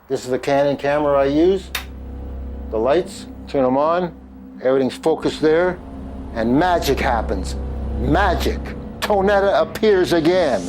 This is the Canon camera I use. The lights, turn them on, everything's focused there, and magic happens. Magic. Tonetta appears again.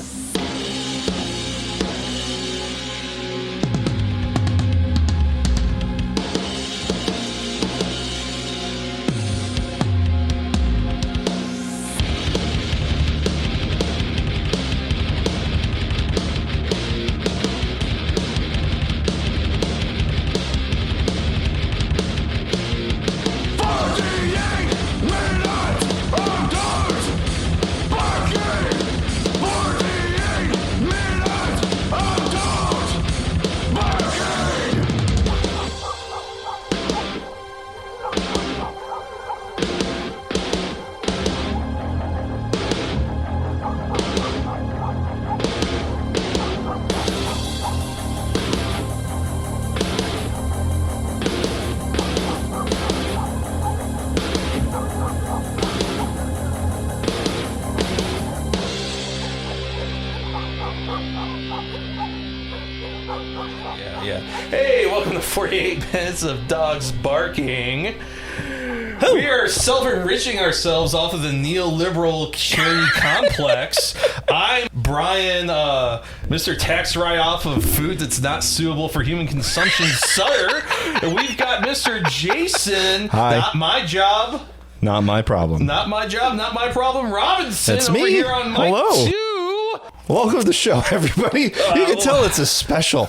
Hey, welcome to 48 Minutes of Dogs Barking. We are self-enriching ourselves off of the neoliberal charity complex. I'm Bryan, Mr. Tax Write-Off of food that's not suitable for human consumption, Sutter. And we've got Mr. Jason. Hi. Not my job. Not my problem. Not my job, not my problem. Robinson. That's over me. Here on mic Hello. 2. Welcome to the show, everybody. You can tell it's a special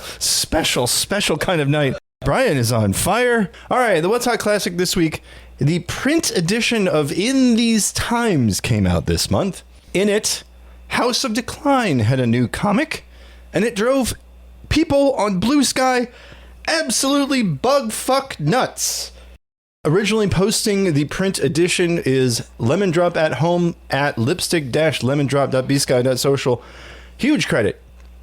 kind of night. Bryan is on fire. All right, the What's Hot Classic this week. The print edition of In These Times came out this month. In it, House of Decline had a new comic, and it drove people on Blue Sky absolutely bug-fuck nuts. Originally posting the print edition is Lemon Drop at home at lipstick-lemondrop.bsky.social. Huge credit,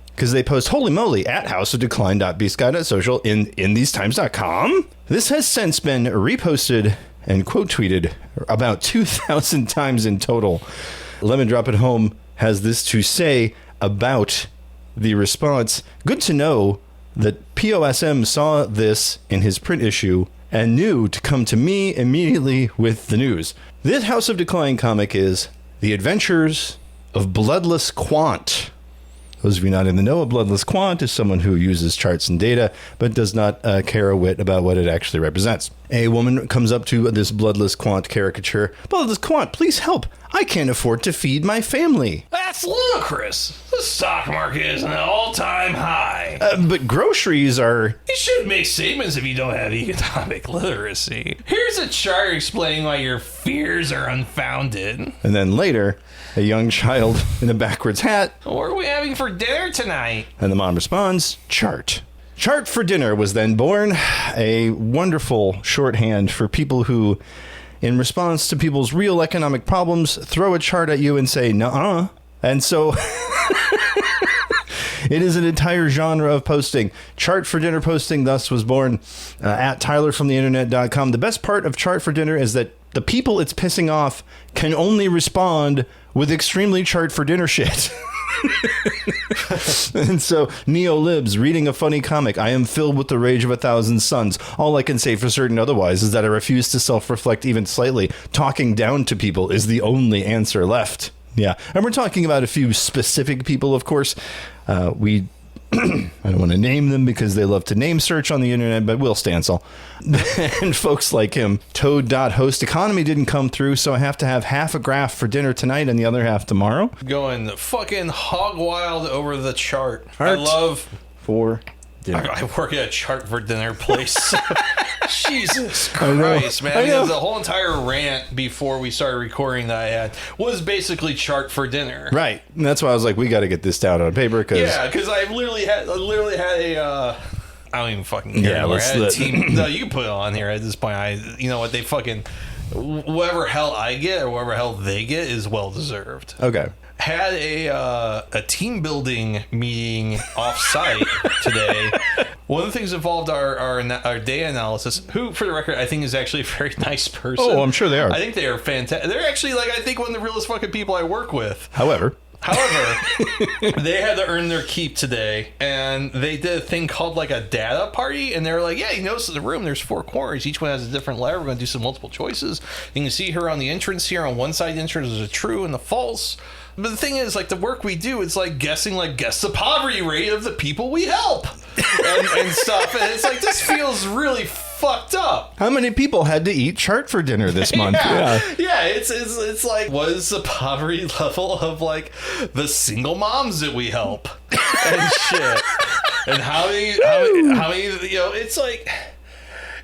because they post holy moly at houseofdecline.bsky.social in thesetimes.com. This has since been reposted and quote tweeted about 2,000 times in total. Lemon Drop at home has this to say about the response. Good to know that POSM saw this in his print issue and knew to come to me immediately with the news. This House of Decline comic is The Adventures of Bloodless Quant. Those of you not in the know, a bloodless quant is someone who uses charts and data, but does not care a whit about what it actually represents. A woman comes up to this bloodless quant caricature. Bloodless quant, please help. I can't afford to feed my family. That's ludicrous. The stock market is an all-time high. But groceries are... You shouldn't make statements if you don't have economic literacy. Here's a chart explaining why your fears are unfounded. And then later, a young child in a backwards hat. What are we having for dinner tonight? And the mom responds, chart. Chart for dinner was then born, a wonderful shorthand for people who, in response to people's real economic problems, throw a chart at you and say, nuh-uh. And so it is an entire genre of posting. Chart for dinner posting thus was born at tylerfromtheinternet.com. The best part of chart for dinner is that the people it's pissing off can only respond with extremely chart for dinner shit. And so, neo-libs reading a funny comic. I am filled with the rage of 1,000 suns. All I can say for certain otherwise is that I refuse to self-reflect even slightly. Talking down to people is the only answer left. Yeah, and we're talking about a few specific people, of course. I don't want to name them because they love to name search on the internet, but Will Stansel. And folks like him. Toad.host economy didn't come through, so I have to have half a graph for dinner tonight and the other half tomorrow. Going fucking hog wild over the chart. Chart I love... for dinner. I work at a chart for dinner place. Jesus Christ, man. The whole entire rant before we started recording that I had was basically chart for dinner. Right. And that's why I was like, we got to get this down on paper. Yeah, because I literally had a... I don't even fucking care. Yeah, I had a team. No, you put it on here at this point. You know what? They fucking... Whatever hell I get or whatever hell they get is well deserved. Okay. Had a team building meeting off-site today. One of the things involved our data analysis, who, for the record, I think is actually a very nice person. Oh, I'm sure they are. I think they are fantastic. They're actually, like, I think one of the realest fucking people I work with. However, However, they had to earn their keep today, and they did a thing called like a data party, and they were like, yeah, you notice in the room there's 4 corners. Each one has a different letter. We're going to do some multiple choices. You can see here on the entrance here, on one side, the entrance is a true and the false. But the thing is, like, the work we do, it's like guessing, like, guess the poverty rate of the people we help and stuff. And it's like, this feels really fucked up. How many people had to eat chart for dinner this month? Yeah, it's like, what is the poverty level of, like, the single moms that we help and shit? And how many, you know, it's like,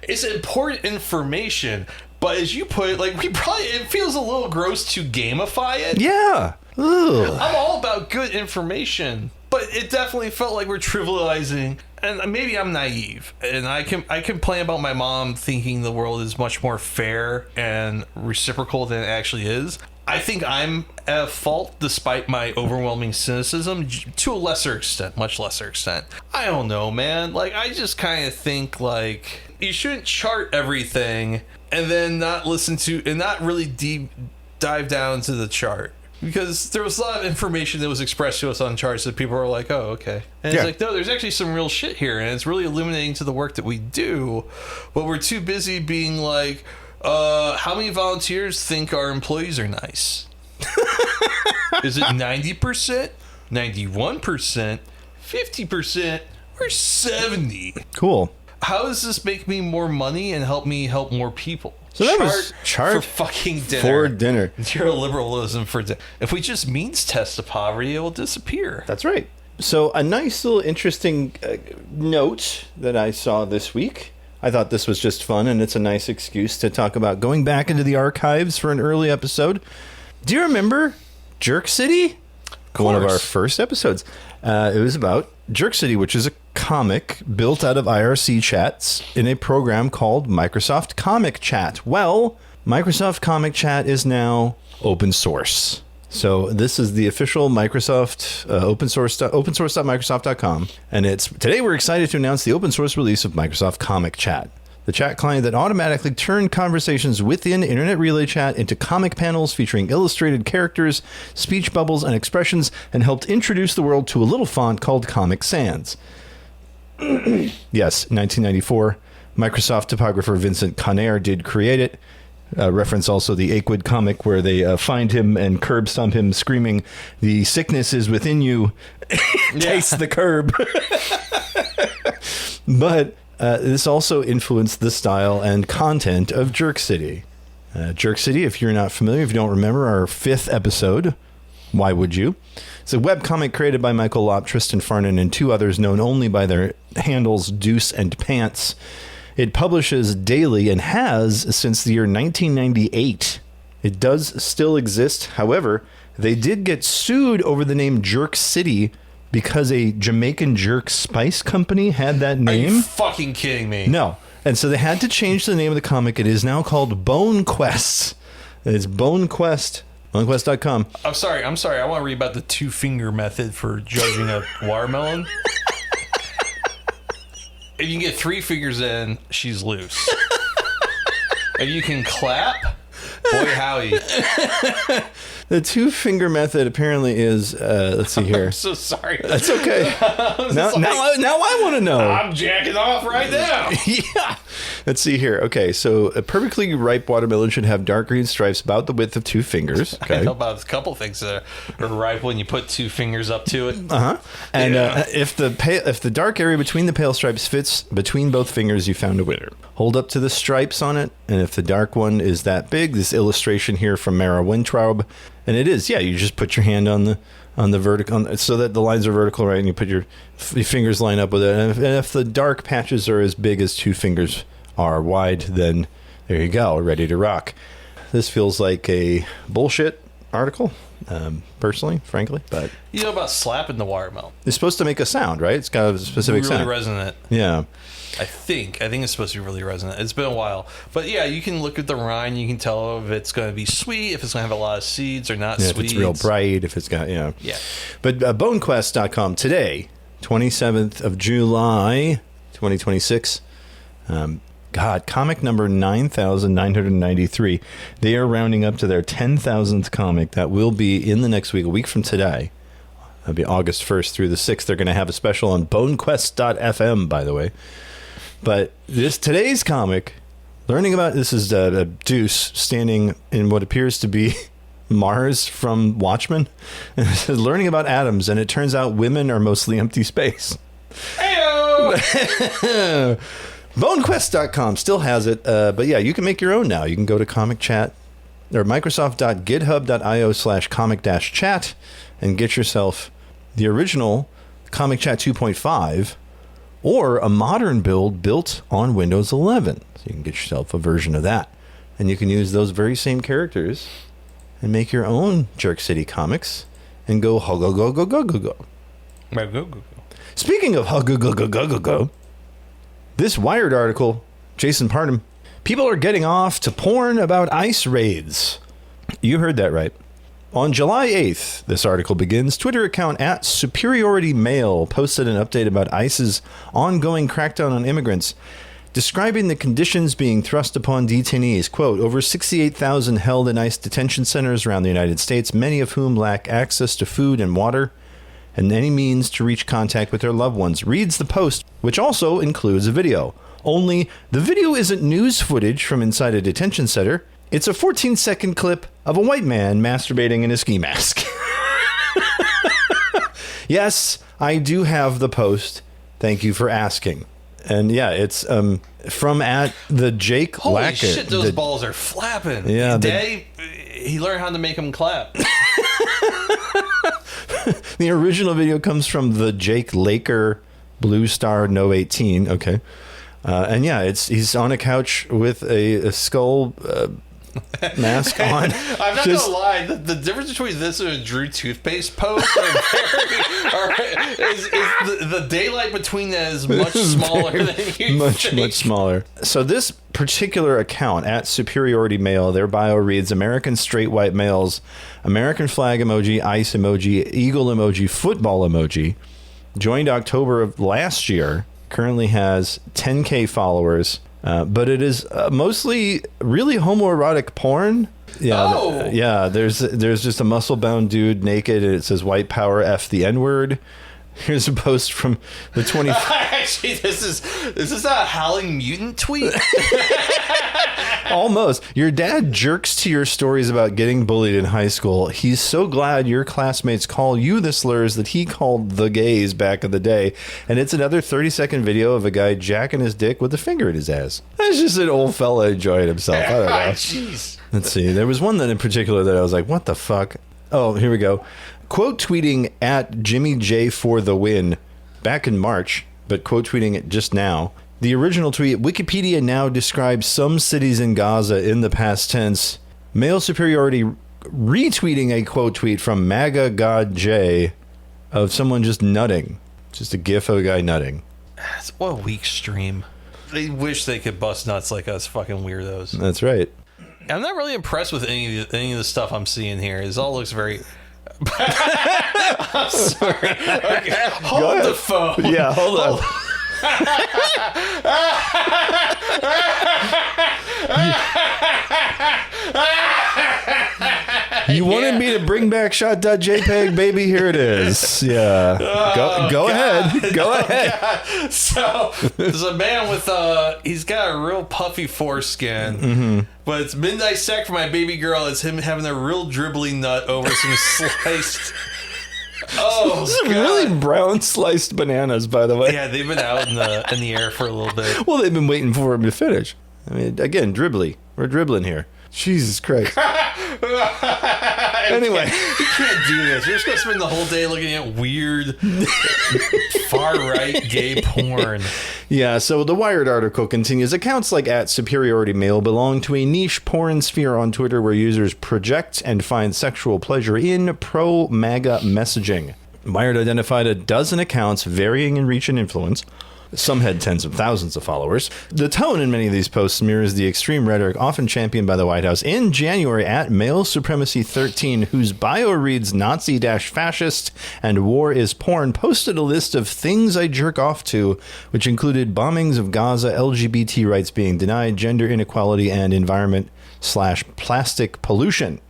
it's important information. But as you put it, like, it feels a little gross to gamify it. Yeah. Ugh. I'm all about good information, but it definitely felt like we're trivializing. And maybe I'm naive, and I can complain about my mom thinking the world is much more fair and reciprocal than it actually is. I think I'm at fault despite my overwhelming cynicism to a lesser extent, much lesser extent. I don't know, man. Like, I just kind of think, like, you shouldn't chart everything and then not listen to and not really deep dive down to the chart. Because there was a lot of information that was expressed to us on charts that people were like, oh, okay. And it's like, no, there's actually some real shit here. And it's really illuminating to the work that we do. But we're too busy being like, how many volunteers think our employees are nice? Is it 90%, 91%, 50%, or 70%? Cool. How does this make me more money and help me help more people? So that was chart for fucking dinner. For dinner. Zero liberalism for dinner. If we just means test the poverty, it will disappear. That's right. So a nice little interesting note that I saw this week. I thought this was just fun, and it's a nice excuse to talk about going back into the archives for an early episode. Do you remember Jerk City? One of our first episodes. It was about Jerk City, which is a comic built out of IRC chats in a program called Microsoft Comic Chat. Well, Microsoft Comic Chat is now open source. So this is the official Microsoft opensource.microsoft.com, and today we're excited to announce the open source release of Microsoft Comic Chat, the chat client that automatically turned conversations within Internet Relay Chat into comic panels featuring illustrated characters, speech bubbles, and expressions, and helped introduce the world to a little font called Comic Sans. Yes, 1994. Microsoft typographer Vincent Conner did create it. Reference also the Aquid comic where they find him and curb stomp him screaming, "The sickness is within you. Taste the curb." But this also influenced the style and content of Jerk City. Jerk City, if you're not familiar, if you don't remember our 5th episode, why would you? It's a webcomic created by Michael Lopp, Tristan Farnon, and 2 others known only by their handles Deuce and Pants. It publishes daily and has since the year 1998. It does still exist. However, they did get sued over the name Jerk City because a Jamaican jerk spice company had that name. Are you fucking kidding me? No. And so they had to change the name of the comic. It is now called Bone Quest. It's Bone Quest. BoneQuest.com. I'm sorry. I want to read about the 2-finger method for judging a watermelon. If you can get 3 fingers in, she's loose. If you can clap, boy howdy. The 2-finger method apparently is, let's see here. I'm so sorry. That's okay. now I want to know. I'm jacking off right now. Yeah. Let's see here. Okay, so a perfectly ripe watermelon should have dark green stripes about the width of 2 fingers. Okay. I know about a couple things that are ripe when you put 2 fingers up to it. Uh-huh. And if the dark area between the pale stripes fits between both fingers, you found a winner. Hold up to the stripes on it, and if the dark one is that big, this illustration here from Mara Wintraub, and it is, yeah, you just put your hand on the vertical, so that the lines are vertical, right, and you put your fingers line up with it, and if the dark patches are as big as 2 fingers are wide, then there you go, ready to rock. This feels like a bullshit article, personally, frankly, but you know about slapping the watermelon. It's supposed to make a sound, right? It's got a specific really sound. Resonant. Yeah. I think it's supposed to be really resonant. It's been a while. But yeah, you can look at the rind. You can tell if it's going to be sweet, if it's going to have a lot of seeds or not sweet. If it's real bright, if it's got, Yeah. But BoneQuest.com today, 27th of July, 2026. God, comic number 9,993. They are rounding up to their 10,000th comic. That will be in the next week, a week from today. That'll be August 1st through the 6th. They're going to have a special on bonequest.fm, by the way. But today's comic, learning about, this is a Deuce standing in what appears to be Mars from Watchmen. And it says, learning about atoms, and it turns out women are mostly empty space. Heyo! Bonequest.com still has it, but yeah, you can make your own now. You can go to Comic Chat or Microsoft.github.io/comic-chat and get yourself the original Comic Chat 2.5 or a modern built on Windows 11. So you can get yourself a version of that. And you can use those very same characters and make your own Jerk City comics and go go go go go go go. Speaking of go go go go go go, this Wired article, Jason Parnham, people are getting off to porn about ICE raids. You heard that right. On July 8th, this article begins, Twitter account @SuperiorityMail posted an update about ICE's ongoing crackdown on immigrants, describing the conditions being thrust upon detainees. Quote, over 68,000 held in ICE detention centers around the United States, many of whom lack access to food and water and any means to reach contact with their loved ones, reads the post, which also includes a video. Only the video isn't news footage from inside a detention center. It's a 14-second clip of a white man masturbating in a ski mask. Yes, I do have the post. Thank you for asking. And yeah, it's from the Jake Holy Lackett. shit, those balls are flapping. Yeah, Daddy, he learned how to make them clap. The original video comes from the Jake Laker Blue Star No 18. Okay. And yeah, he's on a couch with a skull mask on. I'm not gonna lie, the difference between this and a Drew toothpaste post is the daylight between that is much smaller than you much smaller. So this particular account @SuperiorityMail, their bio reads American straight white males, American flag emoji, ice emoji, eagle emoji, football emoji, joined October of last year, currently has 10K followers. But it is mostly really homoerotic porn. Yeah, yeah. There's just a muscle-bound dude naked, and it says "White Power F the N-word." Here's a post from the 20. Actually, this is a Howling Mutant tweet. Almost. Your dad jerks to your stories about getting bullied in high school. He's so glad your classmates call you the slurs that he called the gays back in the day. And it's another 30-second video of a guy jacking his dick with a finger in his ass. That's just an old fella enjoying himself. I don't know. Jeez. Let's see. There was one that in particular that I was like, what the fuck? Oh, here we go. Quote tweeting @JimmyJ4TheWin back in March, but quote tweeting it just now. The original tweet, Wikipedia now describes some cities in Gaza in the past tense. Male superiority retweeting a quote tweet from MAGA God J of someone just nutting. Just a gif of a guy nutting. What a weak stream. They wish they could bust nuts like us fucking weirdos. That's right. I'm not really impressed with any of the stuff I'm seeing here. It all looks very... I'm sorry. Okay. Hold the phone. Yeah, hold on. You wanted me to bring back shot.jpg, baby? Here it is. Yeah. Go ahead. Go ahead. God. So there's a man with he's got a real puffy foreskin, but it's midnight sack for my baby girl. It's him having a real dribbling nut over some sliced. Oh, some really brown sliced bananas, by the way. Yeah, they've been out in the air for a little bit. Well, they've been waiting for him to finish. I mean, again, dribbly. We're dribbling here. Jesus Christ. Anyway, you can't do this. You're just gonna spend the whole day looking at weird far-right gay porn. Yeah, so the Wired article continues. Accounts like @SuperiorityMail belong to a niche porn sphere on Twitter where users project and find sexual pleasure in pro-MAGA messaging. Wired identified a dozen accounts varying in reach and influence Some had tens of thousands of followers. The tone in many of these posts mirrors the extreme rhetoric often championed by the White House. In January, at Male Supremacy 13, whose bio reads Nazi-fascist and war is porn, posted a list of things I jerk off to, which included bombings of Gaza, LGBT rights being denied, gender inequality, and environment/plastic pollution.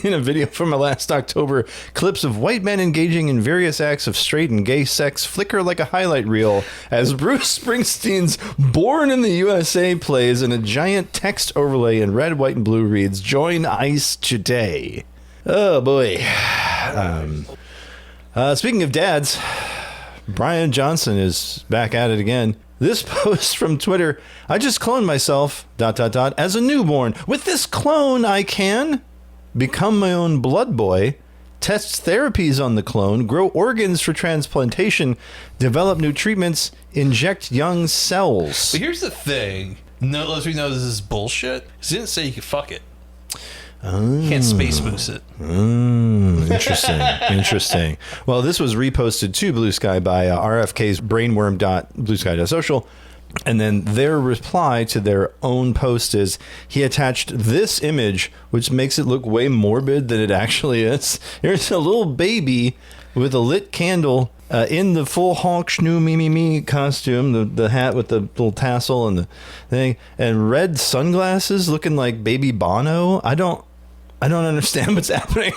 In a video from last October, clips of white men engaging in various acts of straight and gay sex flicker like a highlight reel as Bruce Springsteen's Born in the USA plays and a giant text overlay in red, white, and blue reads, "Join ICE today." Oh, boy. Speaking of dads, Bryan Johnson is back at it again. This post from Twitter, "I just cloned myself, ... as a newborn. With this clone, I can become my own blood boy, test therapies on the clone, grow organs for transplantation, develop new treatments, inject young cells." But here's the thing. No, as we know, this is bullshit. He didn't say you could fuck it. You can't space boost it. Interesting. Well, this was reposted to Blue Sky by RFK's brainworm.bluesky.social. And then their reply to their own post is, he attached this image, which makes it look way morbid than it actually is. Here's a little baby with a lit candle in the full honk schnoo me me me costume, the hat with the little tassel and the thing, and red sunglasses looking like baby Bono. I don't understand what's happening.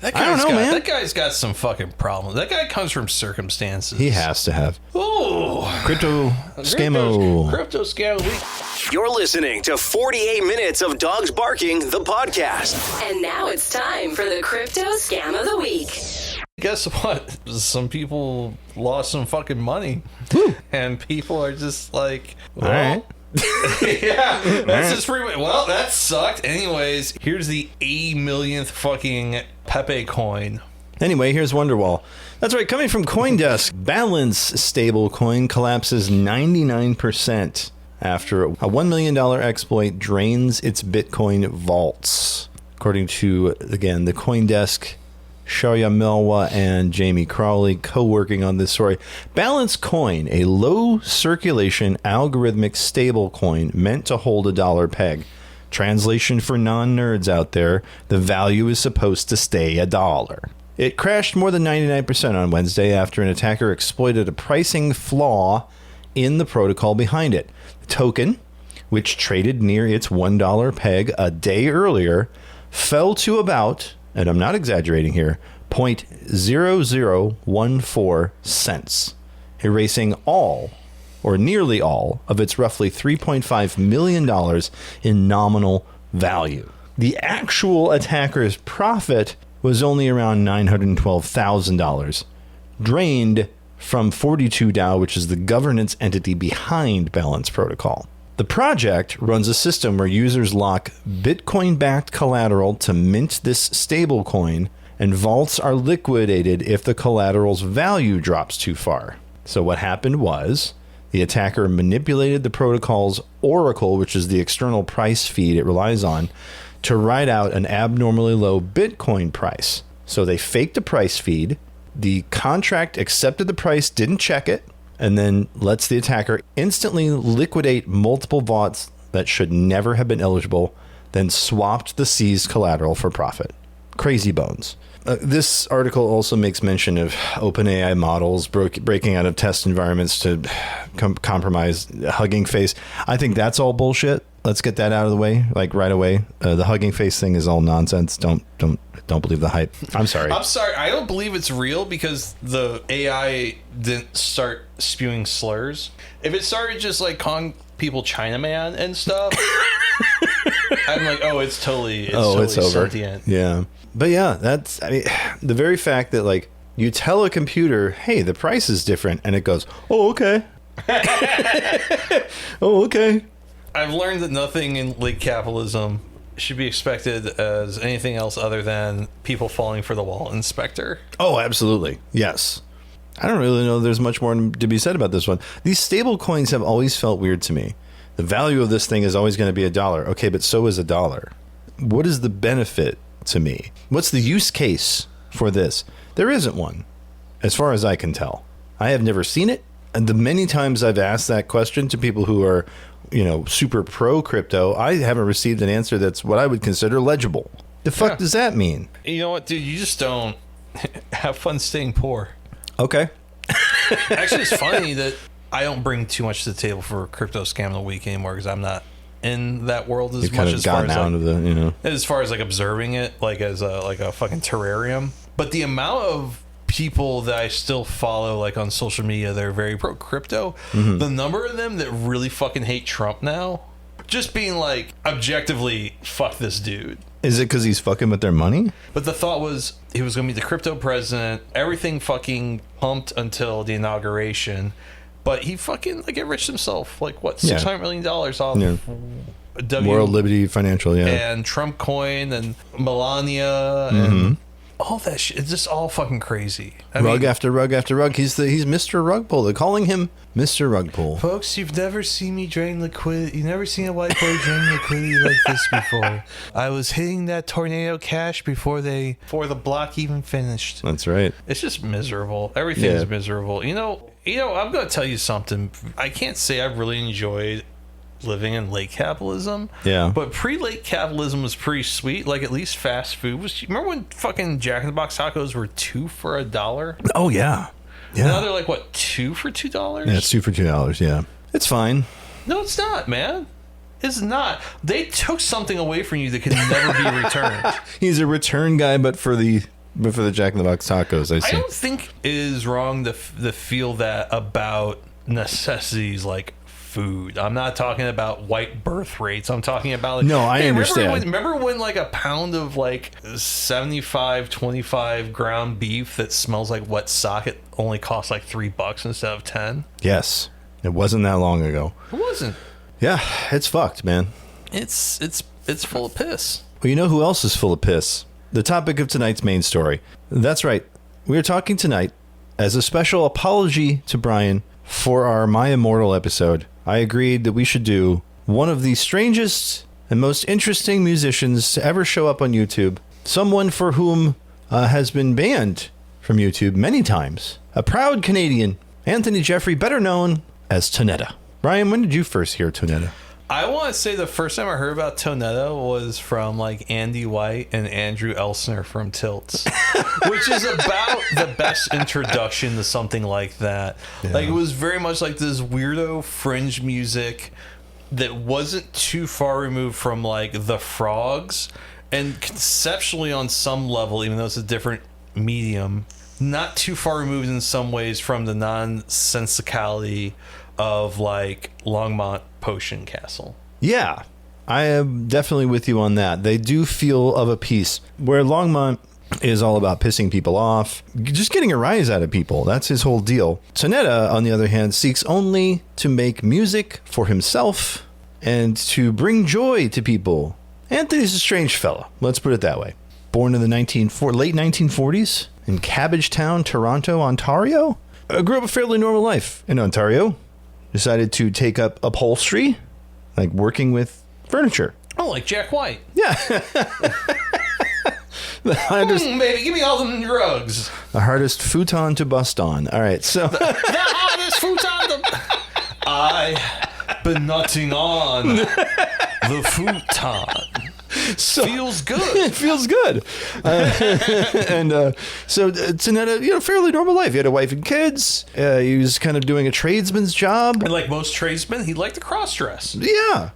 I don't know, man. That guy's got some fucking problems. That guy comes from circumstances. He has to have. Oh, Crypto scammo. Crypto scammo week. You're listening to 48 Minutes of Dogs Barking, the podcast. And now it's time for the Crypto Scam of the Week. Guess what? Some people lost some fucking money. And people are just like, well, all right. Yeah, that's just pretty much. Well, that sucked. Anyways, here's the 80 millionth fucking Pepe coin. Anyway, here's Wonderwall. That's right, coming from CoinDesk, Balance stablecoin collapses 99% after a $1 million exploit drains its Bitcoin vaults. According to, again, the CoinDesk, Sharia Melwa and Jamie Crowley co-working on this story. Balance Coin, a low-circulation algorithmic stablecoin meant to hold a dollar peg. Translation for non-nerds out there, the value is supposed to stay $1. It crashed more than 99% on Wednesday after an attacker exploited a pricing flaw in the protocol behind it. The token, which traded near its $1 peg a day earlier, fell to about, and I'm not exaggerating here, 0.0014 cents, erasing all, or nearly all, of its roughly $3.5 million in nominal value. The actual attacker's profit was only around $912,000, drained from 42DAO, which is the governance entity behind Balance Protocol. The project runs a system where users lock Bitcoin-backed collateral to mint this stablecoin, and vaults are liquidated if the collateral's value drops too far. So what happened was, the attacker manipulated the protocol's oracle, which is the external price feed it relies on, to write out an abnormally low Bitcoin price. So they faked a price feed, the contract accepted the price, didn't check it, and then lets the attacker instantly liquidate multiple vaults that should never have been eligible, then swapped the seized collateral for profit. Crazy bones. This article also makes mention of OpenAI models breaking out of test environments to compromise Hugging Face. I think that's all bullshit. Let's get that out of the way, like right away. The Hugging Face thing is all nonsense. Don't believe the hype. I'm sorry. I don't believe it's real because the AI didn't start spewing slurs. If it started just like calling people Chinaman and stuff, I'm like, oh, it's totally over. Sentient. Yeah. But yeah, that's, I mean, the very fact that like you tell a computer, hey, the price is different, and it goes, oh, okay. Oh, okay. I've learned that nothing in late capitalism should be expected as anything else other than people falling for the wall inspector. Oh, absolutely. Yes. I don't really know there's much more to be said about this one. These stable coins have always felt weird to me. The value of this thing is always going to be $1. Okay, but so is $1. What is the benefit to me? What's the use case for this? There isn't one, as far as I can tell. I have never seen it. And the many times I've asked that question to people who are, super pro crypto, I haven't received an answer that's what I would consider legible. The fuck does that mean? You know what, dude? You just don't have fun staying poor. Okay. Actually, it's funny that I don't bring too much to the table for crypto scam of the week anymore because I'm not in that world as You've much kind of as far gotten as out of the, as far as like observing it, like as a fucking terrarium. But the amount of people that I still follow, like on social media, that are very pro crypto, the number of them that really fucking hate Trump now, just being like objectively, fuck this dude. Is it because he's fucking with their money? But the thought was he was going to be the crypto president. Everything fucking pumped until the inauguration. But he fucking like enriched himself. Like, what, $600 million off World Liberty Financial, and Trump coin and Melania and all that shit. It's just all fucking crazy. Rug after rug after rug. He's Mr. Rug Pull. They're calling him Mr. Rug Pull. Folks, you've never seen me drain liquidity. You've never seen a white boy drain liquidity like this before. I was hitting that tornado cash before the block even finished. That's right. It's just miserable. Everything is miserable. You know, I'm going to tell you something. I can't say I've really enjoyed living in late capitalism. Yeah. But pre-late capitalism was pretty sweet. Like, at least fast food was... Remember when fucking Jack in the Box tacos were $2 for $1? Oh, yeah. Yeah. Now they're like, what, 2 for $2? Yeah, it's 2 for $2, yeah. It's fine. No, it's not, man. It's not. They took something away from you that can never be returned. He's a return guy, but for the Jack in the Box tacos, I see. I don't think it is wrong to feel that about necessities like food. I'm not talking about white birth rates. I'm talking about like, no, I understand. Remember when like a pound of like 25 ground beef that smells like wet socket only cost like $3 instead of 10? Yes, it wasn't that long ago. It wasn't. Yeah, it's fucked, man. It's full of piss. Well, you know who else is full of piss? The topic of tonight's main story. That's right. We are talking tonight as a special apology to Bryan for our My Immortal episode. I agreed that we should do one of the strangest and most interesting musicians to ever show up on YouTube. Someone for whom has been banned from YouTube many times. A proud Canadian, Anthony Jeffrey, better known as Tonetta. Bryan, when did you first hear Tonetta? I want to say the first time I heard about Tonetta was from like Andy White and Andrew Elsner from Tilts, which is about the best introduction to something like that. Yeah. Like, it was very much like this weirdo fringe music that wasn't too far removed from like the Frogs, and conceptually on some level, even though it's a different medium, not too far removed in some ways from the nonsensicality of like Longmont Potion Castle. Yeah, I am definitely with you on that. They do feel of a piece where Longmont is all about pissing people off, just getting a rise out of people. That's his whole deal. Tonetta, on the other hand, seeks only to make music for himself and to bring joy to people. Anthony's a strange fella, let's put it that way. Born in the late 1940s in Cabbagetown, Toronto, Ontario. Grew up a fairly normal life in Ontario. Decided to take up upholstery, like working with furniture. Oh, like Jack White. Yeah. Baby, give me all them drugs. The hardest futon to bust on. All right, so the hardest futon to... I've been nutting on the futon. So, feels good. It feels good. So Tonetta, fairly normal life. He had a wife and kids. He was kind of doing a tradesman's job. And like most tradesmen, he liked to cross-dress. Yeah.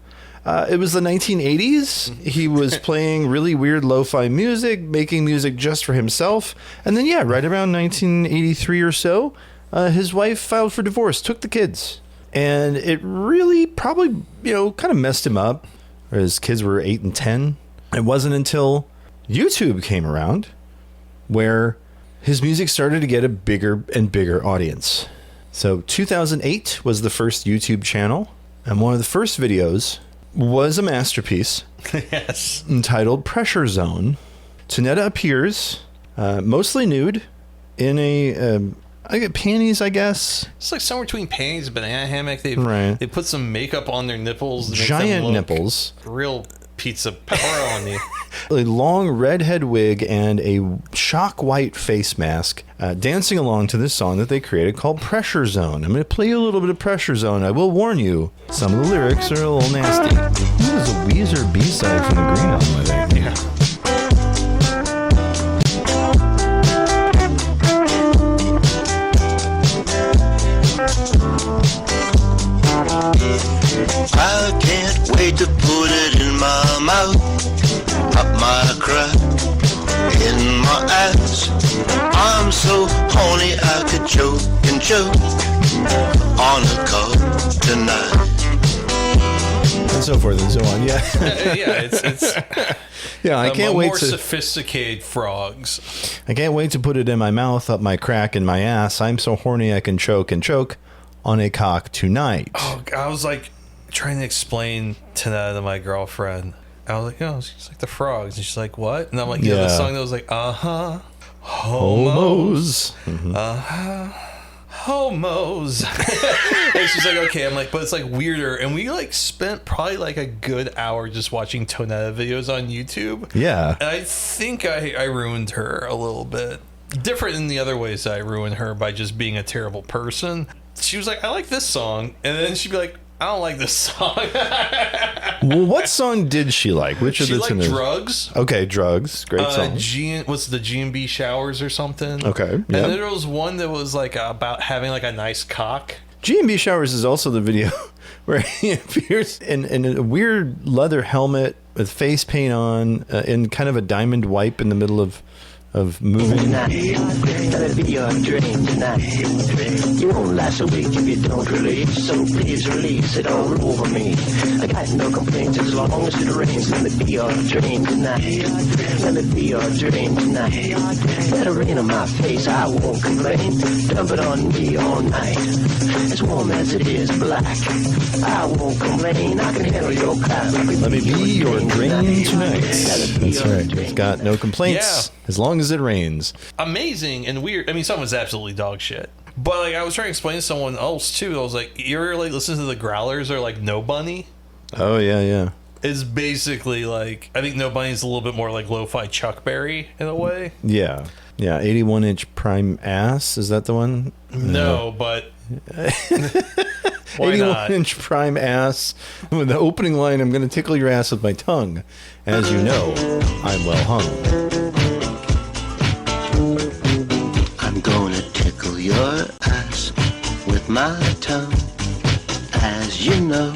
It was the 1980s. He was playing really weird lo-fi music, making music just for himself. And then, right around 1983 or so, his wife filed for divorce, took the kids. And it really probably, kind of messed him up. His kids were 8 and 10. It wasn't until YouTube came around where his music started to get a bigger and bigger audience. So 2008 was the first YouTube channel, and one of the first videos was a masterpiece. Yes. Entitled Pressure Zone. Tonetta appears mostly nude in I get panties, I guess. It's like somewhere between panties and banana hammock. They put some makeup on their nipples. Giant nipples. Real pizza pepperoni. A long redhead wig and a shock white face mask, dancing along to this song that they created called Pressure Zone. I'm going to play you a little bit of Pressure Zone. I will warn you, some of the lyrics are a little nasty. This is a Weezer B-side from the Green Album, I think. Yeah. I can't wait to put it in my mouth, up my crack, in my ass. I'm so horny I could choke and choke on a cup tonight. And so forth and so on. Yeah. It's Yeah, I can't wait more to sophisticated frogs. I can't wait to put it in my mouth, up my crack, in my ass. I'm so horny I can choke and choke on a cock tonight. Oh, I was like trying to explain to my girlfriend. I was like, it's like the frogs. And she's like, what? And I'm like, the song that was like, homos. Mm-hmm. Homos. And she's like, okay. I'm like, but it's like weirder. And we like spent probably like a good hour just watching Tonetta videos on YouTube. Yeah. And I think I ruined her a little bit. Different in the other ways that I ruined her by just being a terrible person. She was like, I like this song. And then she'd be like, I don't like this song. Well, what song did she like? Which of she the liked two? Drugs. Okay, Drugs. Great song. What's the G&B Showers or something? Okay, And yep. then there was one that was like about having like a nice cock. G&B Showers is also the video where he appears in a weird leather helmet with face paint on, in kind of a diamond wipe in the middle of moving. Tonight, that'll be your dream tonight. You won't last a week if you don't release, so please release it all over me. I got no complaints as long as it rains. Let it be your dream tonight. Let it be your dream tonight. Let it rain on my face, I won't complain. Dump it on me all night. As warm as it is black, I won't complain. I can handle your crap. Let me be your dream tonight. That's right. It's got no complaints as long as it rains. Amazing and weird. I mean, some was absolutely dog shit. But like, I was trying to explain to someone else too. I was like, you ever like listen to the Growlers or like No Bunny? Oh yeah. It's basically like, I think No Bunny is a little bit more like lo-fi Chuck Berry in a way. Yeah. 81-inch prime ass. Is that the one? No, but why not? 81-inch prime ass. With the opening line, I'm going to tickle your ass with my tongue. As you know, I'm well hung. I'm gonna tickle your ass with my tongue. As you know,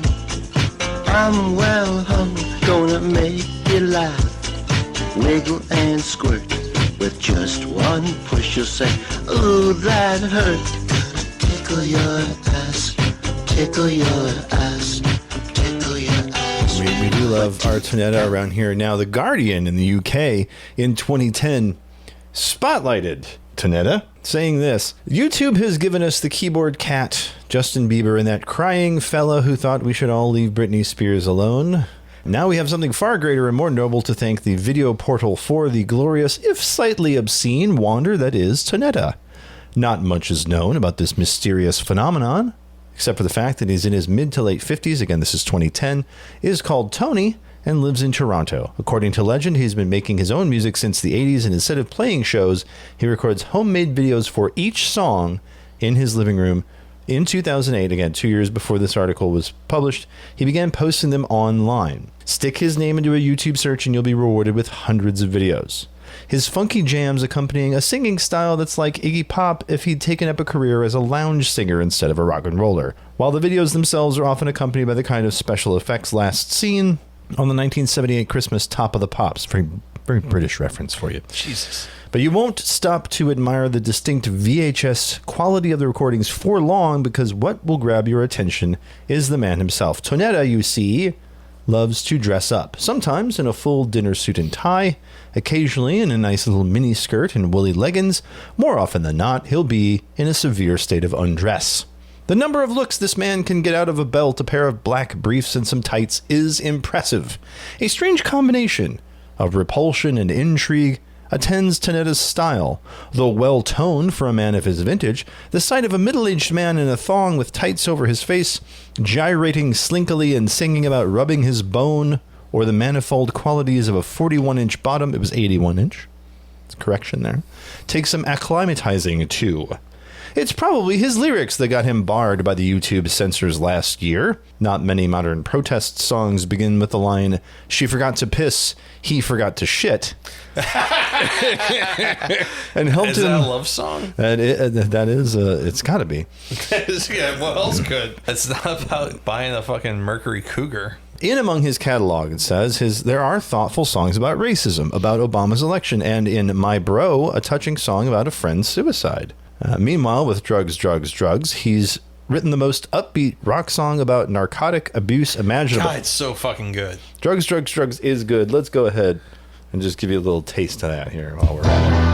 I'm well hung. Gonna make you laugh, wiggle and squirt. With just one push you'll say, ooh, that hurt. Tickle your ass, tickle your ass, tickle your ass. We do love our Tonetta around here. Now, The Guardian in the UK in 2010 spotlighted Tonetta, saying this: YouTube has given us the keyboard cat, Justin Bieber, and that crying fella who thought we should all leave Britney Spears alone. Now we have something far greater and more noble to thank the video portal for, the glorious, if slightly obscene, wonder that is Tonetta. Not much is known about this mysterious phenomenon, except for the fact that he's in his mid to late 50s, again this is 2010, is called Tony, and lives in Toronto. According to legend, he's been making his own music since the 80s, and instead of playing shows, he records homemade videos for each song in his living room. In 2008, again 2 years before this article was published, he began posting them online. Stick his name into a YouTube search and you'll be rewarded with hundreds of videos. His funky jams accompanying a singing style that's like Iggy Pop if he'd taken up a career as a lounge singer instead of a rock and roller. While the videos themselves are often accompanied by the kind of special effects last seen on the 1978 Christmas Top of the Pops. Very British reference for you. Jesus. But you won't stop to admire the distinct VHS quality of the recordings for long, because what will grab your attention is the man himself. Tonetta, you see, loves to dress up, sometimes in a full dinner suit and tie, occasionally in a nice little mini skirt and woolly leggings. More often than not, he'll be in a severe state of undress. The number of looks this man can get out of a belt, a pair of black briefs, and some tights is impressive. A strange combination of repulsion and intrigue attends Tonetta's style. Though well-toned for a man of his vintage, the sight of a middle-aged man in a thong with tights over his face, gyrating slinkily and singing about rubbing his bone, or the manifold qualities of a 41-inch bottom. It was 81-inch. Correction there. Take some acclimatizing, too. It's probably his lyrics that got him barred by the YouTube censors last year. Not many modern protest songs begin with the line, "She forgot to piss, he forgot to shit." And helped Is him. that a love song? That is, it's got to be. Yeah, what else could? It's not about buying a fucking Mercury Cougar. In among his catalog, it says, there are thoughtful songs about racism, about Obama's election, and in My Bro, a touching song about a friend's suicide. Meanwhile, with Drugs, he's written the most upbeat rock song about narcotic abuse imaginable. God, it's so fucking good. Drugs is good. Let's go ahead and just give you a little taste of that here while we're at it.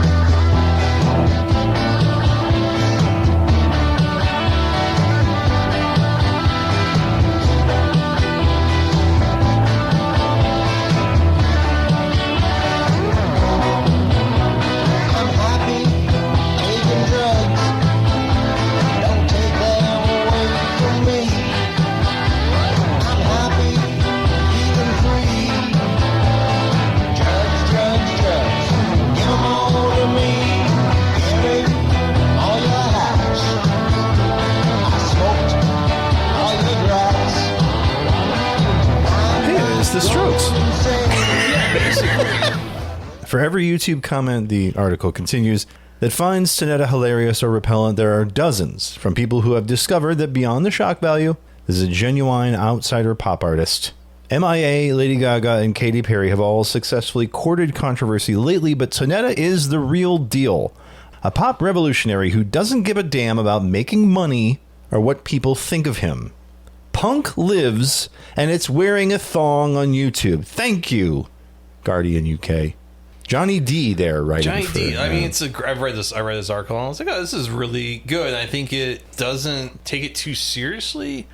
The Strokes. For every YouTube comment, the article continues, that finds Tanetta hilarious or repellent, there are dozens from people who have discovered that beyond the shock value, this is a genuine outsider pop artist. MIA, Lady Gaga, and Katy Perry have all successfully courted controversy lately, but Tanetta is the real deal. A pop revolutionary who doesn't give a damn about making money or what people think of him. Punk lives, and it's wearing a thong on YouTube. Thank you, Guardian UK. Johnny D there writing. Johnny D. I mean, I read this article, and I was like, oh, this is really good. I think it doesn't take it too seriously,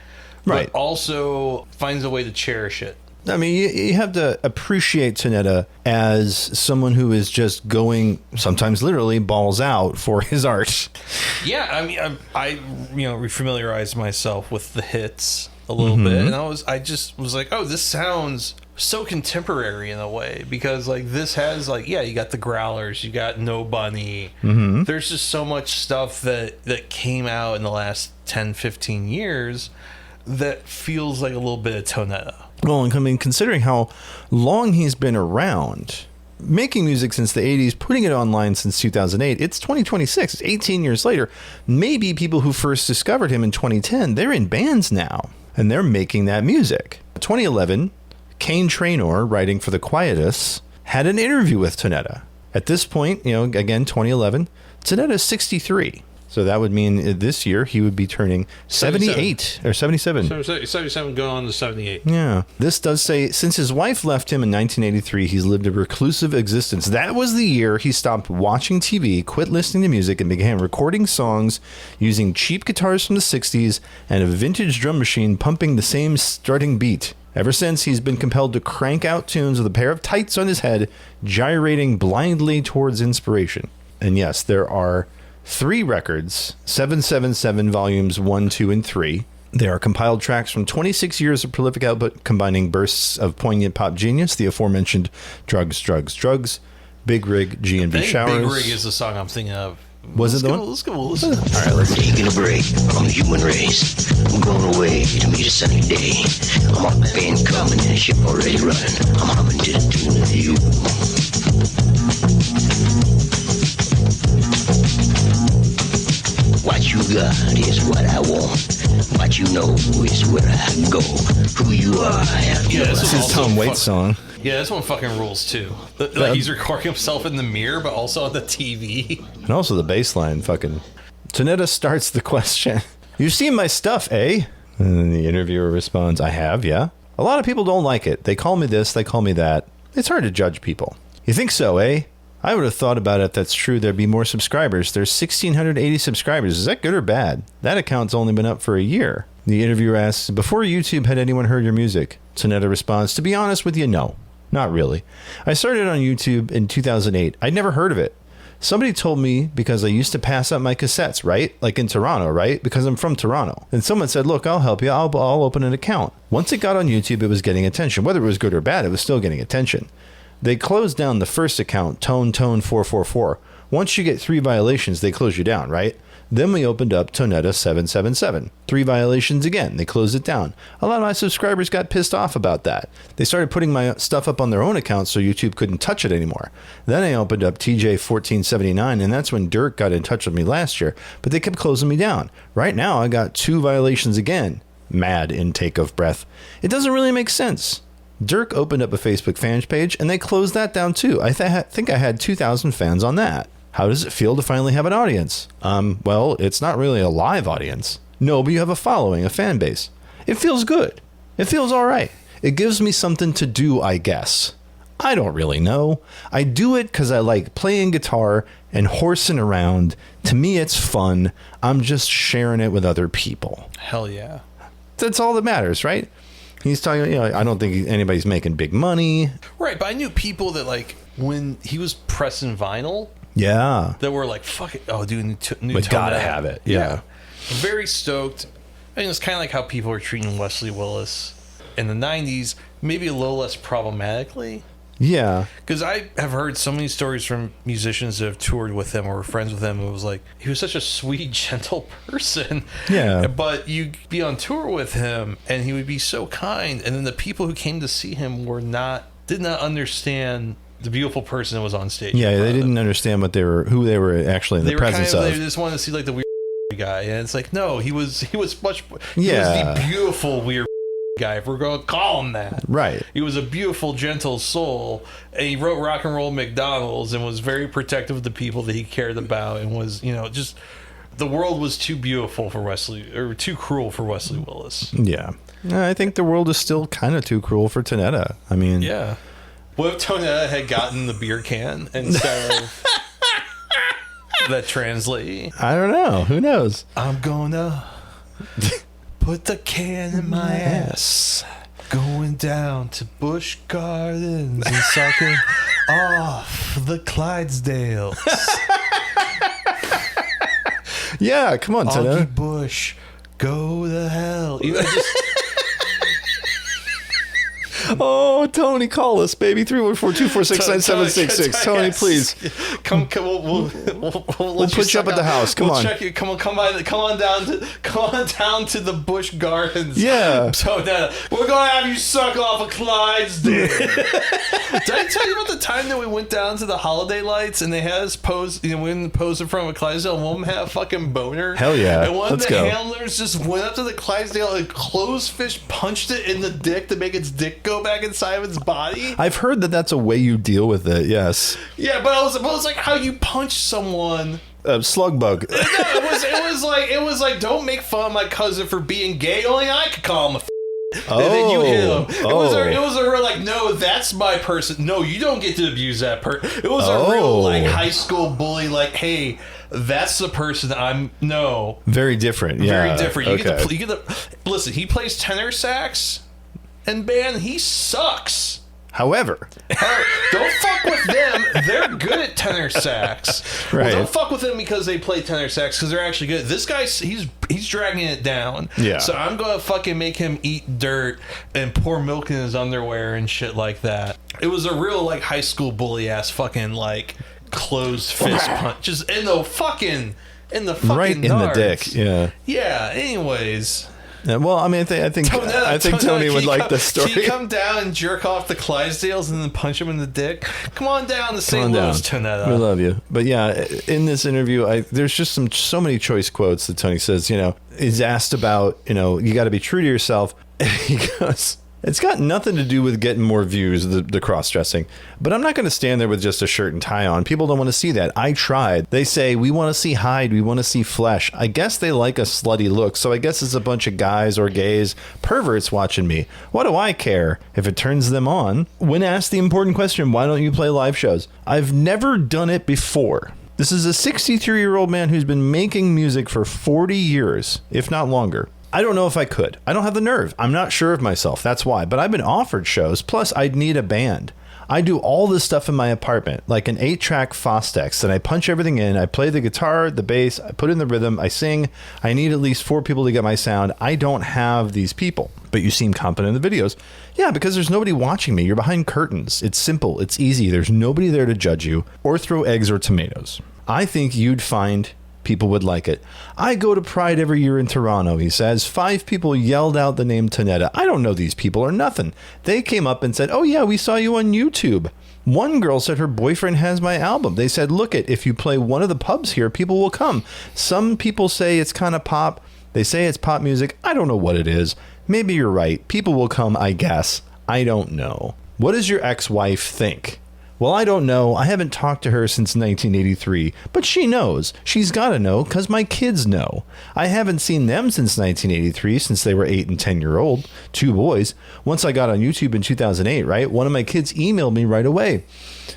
right? But also finds a way to cherish it. I mean, you have to appreciate Tanetta as someone who is just going, sometimes literally, balls out for his art. Yeah, I mean, I refamiliarized myself with the hits a little bit, and I just was like, oh, this sounds so contemporary in a way, because like this has like, yeah, you got the Growlers, you got No Bunny. There's just so much stuff that came out in the last 10-15 years that feels like a little bit of Tanetta. Well, I mean, considering how long he's been around, making music since the 80s, putting it online since 2008, it's 2026. It's 18 years later. Maybe people who first discovered him in 2010, they're in bands now, and they're making that music. 2011, Kane Trainor, writing for The Quietus, had an interview with Tanetta. At this point, again, 2011, Tanetta's 63. So that would mean this year he would be turning 78 or 77. 77 going on to 78. Yeah. This does say, since his wife left him in 1983, he's lived a reclusive existence. That was the year he stopped watching TV, quit listening to music, and began recording songs using cheap guitars from the 60s and a vintage drum machine pumping the same strutting beat. Ever since, he's been compelled to crank out tunes with a pair of tights on his head, gyrating blindly towards inspiration. And yes, there are 3 records, 777 volumes 1, 2, and 3. They are compiled tracks from 26 years of prolific output, combining bursts of poignant pop genius, the aforementioned Drugs, Big Rig, G&B Showers. Big Rig is the song I'm thinking of. Was it the one? Let's go listen. All right, let's taking a break from the human race. I'm going away to meet a sunny day. I'm on the pain coming and the ship already running. I'm humming to the tune of you. What you got is what I want. What you know is where I go. Who you are, This is Tom Waits' song. Yeah, this one fucking rules too. Like he's recording himself in the mirror, but also on the TV. And also the bass line, fucking. Tanetta starts the question. You've seen my stuff, eh? And then the interviewer responds, I have, yeah. A lot of people don't like it. They call me this, they call me that. It's hard to judge people. You think so, eh? I would have thought about it if that's true. There'd be more subscribers. There's 1,680 subscribers. Is that good or bad? That account's only been up for a year. The interviewer asks, before YouTube, had anyone heard your music? Tanetta responds, to be honest with you, no. Not really. I started on YouTube in 2008. I'd never heard of it. Somebody told me because I used to pass out my cassettes, right? Like in Toronto, right? Because I'm from Toronto. And someone said, look, I'll help you. I'll open an account. Once it got on YouTube, it was getting attention. Whether it was good or bad, it was still getting attention. They closed down the first account, Tone 444. Once you get 3 violations, they close you down, right? Then we opened up Tonetta 777. 3 violations again. They closed it down. A lot of my subscribers got pissed off about that. They started putting my stuff up on their own accounts so YouTube couldn't touch it anymore. Then I opened up TJ 1479, and that's when Dirk got in touch with me last year, but they kept closing me down. Right now, I got 2 violations again. Mad intake of breath. It doesn't really make sense. Dirk opened up a Facebook fans page, and they closed that down too. I think I had 2,000 fans on that. How does it feel to finally have an audience? Well, it's not really a live audience. No, but you have a following, a fan base. It feels good. It feels all right. It gives me something to do, I guess. I don't really know. I do it because I like playing guitar and horsing around. To me, it's fun. I'm just sharing it with other people. Hell yeah. That's all that matters, right? He's talking, I don't think anybody's making big money. Right, but I knew people that, like, when he was pressing vinyl, yeah, that were like, fuck it. Oh, dude, new but gotta have it. Yeah. Very stoked. I mean, it's kind of like how people are treating Wesley Willis in the 90s, maybe a little less problematically. Yeah. Because I have heard so many stories from musicians that have toured with him or were friends with him. It was like, he was such a sweet, gentle person. Yeah. But you'd be on tour with him and he would be so kind. And then the people who came to see him did not understand the beautiful person that was on stage. Yeah, they didn't understand who they were actually in the presence of. They just wanted to see like the weird guy, and it's like, no, he was much. He Yeah. was the beautiful weird guy, if we're going to call him that. Right. He was a beautiful, gentle soul, and he wrote Rock and Roll McDonald's and was very protective of the people that he cared about, and was, just the world was too beautiful for Wesley, or too cruel for Wesley Willis. Yeah. I think the world is still kind of too cruel for Tonetta. I mean, yeah. What if Tonetta had gotten the beer can instead of that translate? I don't know. Who knows? I'm gonna put the can in my ass, going down to Busch Gardens and sucking off the Clydesdales. Yeah, come on, Tonetta. Augie Bush, go to hell. Oh, Tony, call us, baby. 314-246-9766. Tony, please. Come. We'll put you up at the house. Come on. Check you. Come on down to the Busch Gardens. Yeah. So we're gonna have you suck off a Clydesdale. Did I tell you about the time that we went down to the Holiday Lights and they had us pose? We went pose in front of a Clydesdale, and one of them had a fucking boner. Hell yeah. And one Let's of the go. handlers just went up to the Clydesdale and clothesfish punched it in the dick to make its dick go back inside of its body. I've heard that that's a way you deal with it. Yes. Yeah, but it was like how you punch someone. Slug bug. No, it was like don't make fun of my cousin for being gay. Only I could call him a. And then you hit him. It was a real like, no, that's my person. No, you don't get to abuse that person. It was a real like high school bully. Like, hey, that's the person I'm. No, very different. Yeah, very different. Okay. You get the. Listen, he plays tenor sax, and man, he sucks. However, don't fuck with them. They're good at tenor sax. Right. Well, don't fuck with them because they play tenor sax, because they're actually good. This guy, he's dragging it down. Yeah. So I'm gonna fucking make him eat dirt and pour milk in his underwear and shit like that. It was a real like high school bully ass fucking like closed fist punch, just in the fucking right in the dick. Yeah. Yeah. Anyways. Yeah, well, I mean, I think Tony would like this story. Can you come down and jerk off the Clydesdales and then punch him in the dick? Come on down to St. Louis, Tonetta. We love you. But yeah, in this interview, there's just so many choice quotes that Tony says. He's asked about, you got to be true to yourself. He goes, it's got nothing to do with getting more views, the cross-dressing. But I'm not going to stand there with just a shirt and tie on. People don't want to see that. I tried. They say, we want to see hide. We want to see flesh. I guess they like a slutty look. So I guess it's a bunch of guys or gays, perverts watching me. What do I care if it turns them on? When asked the important question, why don't you play live shows? I've never done it before. This is a 63-year-old man who's been making music for 40 years, if not longer. I don't know if I could. I don't have the nerve. I'm not sure of myself. That's why. But I've been offered shows. Plus, I'd need a band. I do all this stuff in my apartment, like an 8-track Fostex, and I punch everything in. I play the guitar, the bass, I put in the rhythm, I sing. I need at least 4 people to get my sound. I don't have these people, but you seem confident in the videos. Yeah, because there's nobody watching me. You're behind curtains. It's simple. It's easy. There's nobody there to judge you or throw eggs or tomatoes. I think you'd find people would like it. I go to Pride every year in Toronto, he says. 5 people yelled out the name Tonetta. I don't know these people or nothing. They came up and said, oh yeah, we saw you on YouTube. One girl said her boyfriend has my album. They said, look it, if you play one of the pubs here, people will come. Some people say it's kind of pop. They say it's pop music. I don't know what it is. Maybe you're right. People will come, I guess. I don't know. What does your ex-wife think? Well, I don't know. I haven't talked to her since 1983, but she knows. She's got to know because my kids know. I haven't seen them since 1983, since they were 8 and 10-year-old, 2 boys. Once I got on YouTube in 2008, right? One of my kids emailed me right away.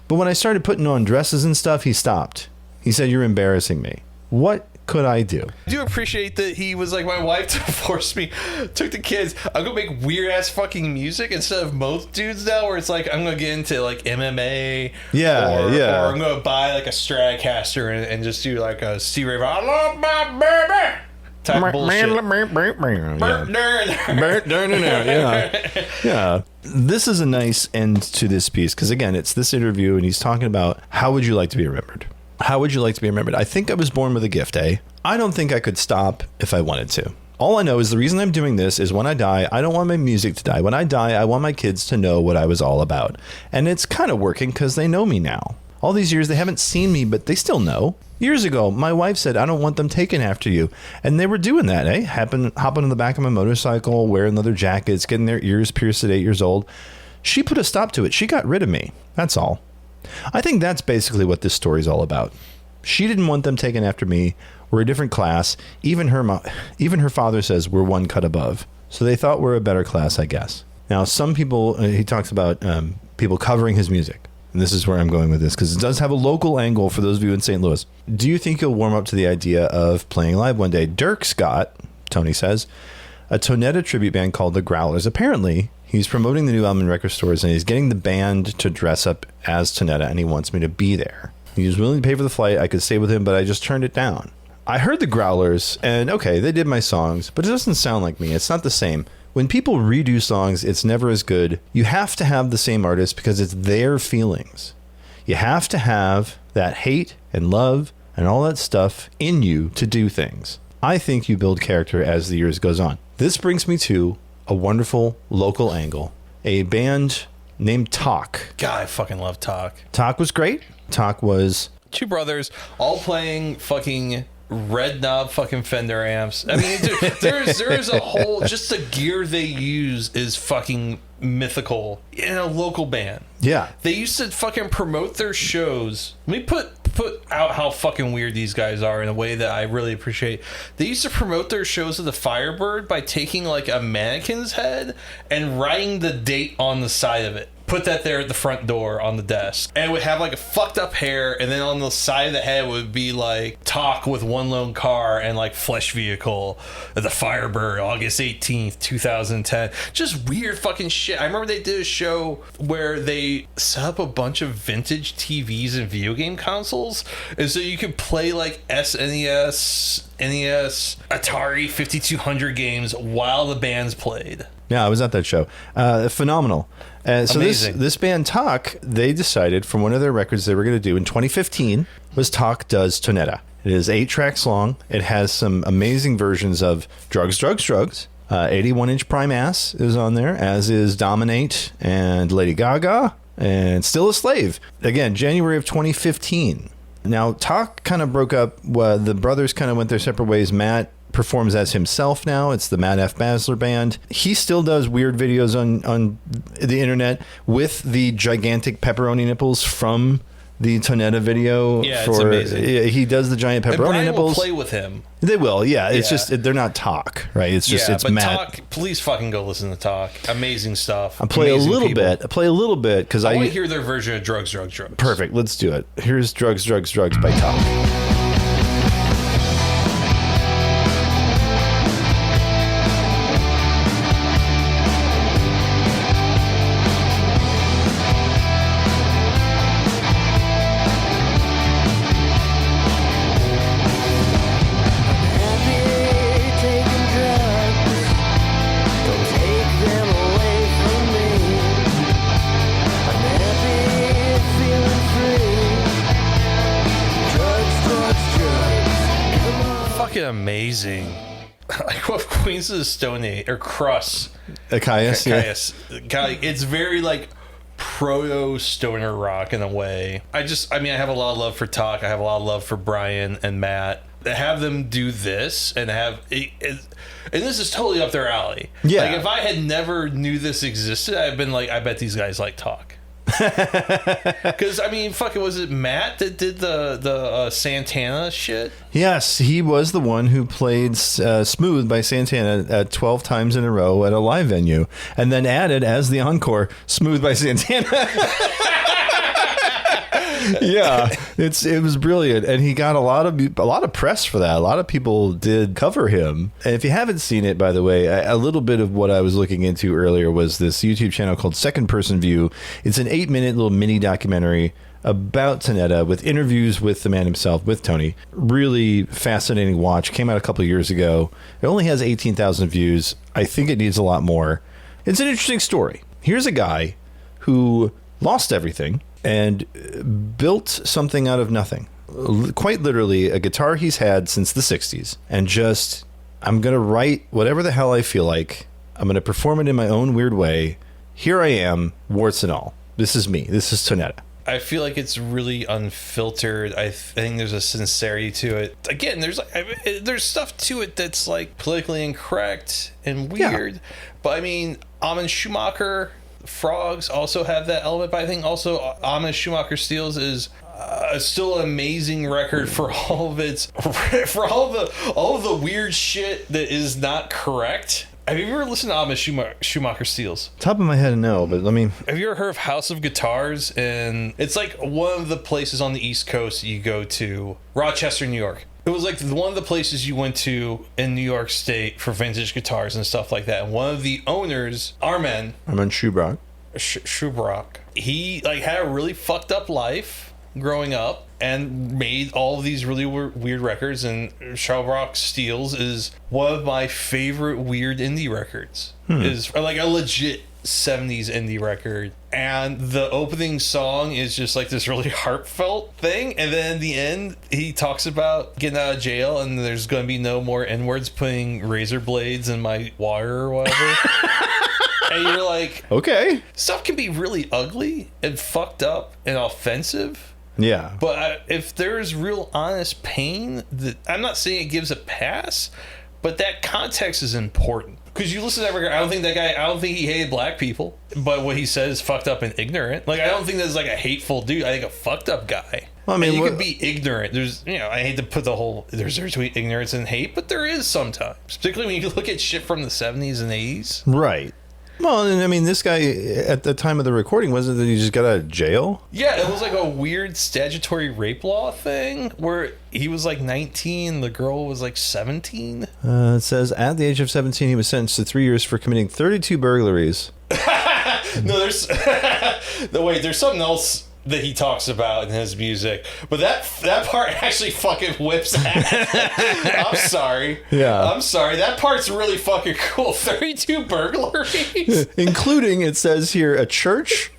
But when I started putting on dresses and stuff, he stopped. He said, you're embarrassing me. What could I do? I do appreciate that he was like, my wife forced me, took the kids, I'm gonna make weird ass fucking music instead of most dudes now, where it's like I'm gonna get into like MMA, or I'm gonna buy like a Stratocaster and just do like a C-Rave, I love my baby type bullshit. Yeah. This is a nice end to this piece because again, it's this interview and he's talking about how would you like to be remembered? How would you like to be remembered? I think I was born with a gift, eh? I don't think I could stop if I wanted to. All I know is the reason I'm doing this is when I die, I don't want my music to die. When I die, I want my kids to know what I was all about. And it's kind of working because they know me now. All these years, they haven't seen me, but they still know. Years ago, my wife said, I don't want them taken after you. And they were doing that, eh? Hopping on the back of my motorcycle, wearing leather jackets, getting their ears pierced at 8 years old. She put a stop to it. She got rid of me. That's all. I think that's basically what this story's all about. She didn't want them taken after me. We're a different class. Even her father says we're one cut above. So they thought we're a better class, I guess. Now, some people, he talks about people covering his music. And this is where I'm going with this, because it does have a local angle for those of you in St. Louis. Do you think you'll warm up to the idea of playing live one day? Dirk Scott, Tony says, a Tonetta tribute band called the Growlers. Apparently, he's promoting the new album in record stores, and he's getting the band to dress up as Tonetta, and he wants me to be there. He was willing to pay for the flight. I could stay with him, but I just turned it down. I heard the Growlers, and okay, they did my songs, but it doesn't sound like me. It's not the same. When people redo songs, it's never as good. You have to have the same artist because it's their feelings. You have to have that hate and love and all that stuff in you to do things. I think you build character as the years goes on. This brings me to a wonderful local angle. A band named Talk. God, I fucking love Talk. Talk was great. Talk was 2 brothers all playing fucking red knob fucking Fender amps. I mean, dude, there's a whole, just the gear they use is fucking mythical in a local band. Yeah. They used to fucking promote their shows. Let me put out how fucking weird these guys are in a way that I really appreciate. They used to promote their shows at the Firebird by taking like a mannequin's head and writing the date on the side of it. Put that there at the front door on the desk, and it would have like a fucked up hair, and then on the side of the head would be like Talk with One Lone Car and like Flesh Vehicle at the Firebird, August 18th 2010. Just weird fucking shit. I remember they did a show where they set up a bunch of vintage TVs and video game consoles, and so you could play like SNES, NES, Atari 5200 games while the bands played. Yeah, I was at that show. Phenomenal. So this band Talk, they decided from one of their records they were going to do in 2015 was Talk Does Tonetta. It is 8 tracks long. It has some amazing versions of Drugs, Drugs, Drugs. 81-inch Prime Ass is on there, as is Dominate and Lady Gaga and Still a Slave. Again, January of 2015. Now, Talk kind of broke up. The brothers kind of went their separate ways. Matt performs as himself now. It's the Matt F. Basler Band. He still does weird videos on the internet with the gigantic pepperoni nipples from the Tonetta video. Yeah, it's amazing. He does the giant pepperoni Bryan nipples. will play with him. They will, yeah. It's just, they're not Talk, right? It's just, it's but Matt. Talk, please fucking go listen to Talk. Amazing stuff. I'll play Amazing a little people. bit. I play a little bit because I want to hear their version of Drugs, Drugs, Drugs. Perfect. Let's do it. Here's Drugs, Drugs, Drugs by Talk. amazing. I love Queens of the Stone Age or Crust. Caius, yeah. Caius. It's very like proto stoner rock in a way. I have a lot of love for Talk. I have a lot of love for Bryan and Matt. To have them do this and and this is totally up their alley. Yeah. Like if I had never knew this existed, I'd been like, I bet these guys like Talk. Because was it Matt that did the Santana shit? Yes, he was the one who played Smooth by Santana 12 times in a row at a live venue, and then added as the encore Smooth by Santana. Yeah, it was brilliant, and he got a lot of press for that. A lot of people did cover him. And if you haven't seen it, by the way, a little bit of what I was looking into earlier was this YouTube channel called Second Person View. It's an 8-minute little mini documentary about Tonetta with interviews with the man himself, with Tony. Really fascinating watch. Came out a couple of years ago. It only has 18,000 views. I think it needs a lot more. It's an interesting story. Here's a guy who lost everything and built something out of nothing. Quite literally, a guitar he's had since the 60s. And just, I'm going to write whatever the hell I feel like. I'm going to perform it in my own weird way. Here I am, warts and all. This is me. This is Tonetta. I feel like it's really unfiltered. I think there's a sincerity to it. Again, there's stuff to it that's like politically incorrect and weird. Yeah. But Amon Schumacher... Frogs also have that element, but I think also Amon Schumacher Steels is still an amazing record for all of all of the weird shit that is not correct. Have you ever listened to Amon Schumacher Steels? Top of my head, no, but let me... Have you ever heard of House of Guitars? And it's like one of the places on the East Coast you go to, Rochester, New York. It was like one of the places you went to in New York State for vintage guitars and stuff like that. And one of the owners, Armen Schubrock, he had a really fucked up life growing up and made all of these really weird records. And Schubrock Steels is one of my favorite weird indie records. Is like a legit 70s indie record, and the opening song is just like this really heartfelt thing, and then in the end he talks about getting out of jail and there's going to be no more N-words putting razor blades in my water or whatever. And you're like, okay, stuff can be really ugly and fucked up and offensive. Yeah, but if there's real honest pain, that I'm not saying it gives a pass, but that context is important. Because you listen to that record, I don't think he hated black people, but what he says is fucked up and ignorant. Like, I don't think that's like a hateful dude. I think a fucked up guy. Well, you could be ignorant. There's, I hate to put there's between ignorance and hate, but there is sometimes. Particularly when you look at shit from the 70s and 80s. Right. Well, and this guy, at the time of the recording, wasn't that he just got out of jail? Yeah, it was like a weird statutory rape law thing where he was like 19, the girl was like 17. It says, at the age of 17, he was sentenced to 3 years for committing 32 burglaries. No, there's something else that he talks about in his music, but that part actually fucking whips ass. I'm sorry. Yeah. I'm sorry. That part's really fucking cool. 32 burglaries. Including, it says here, a church,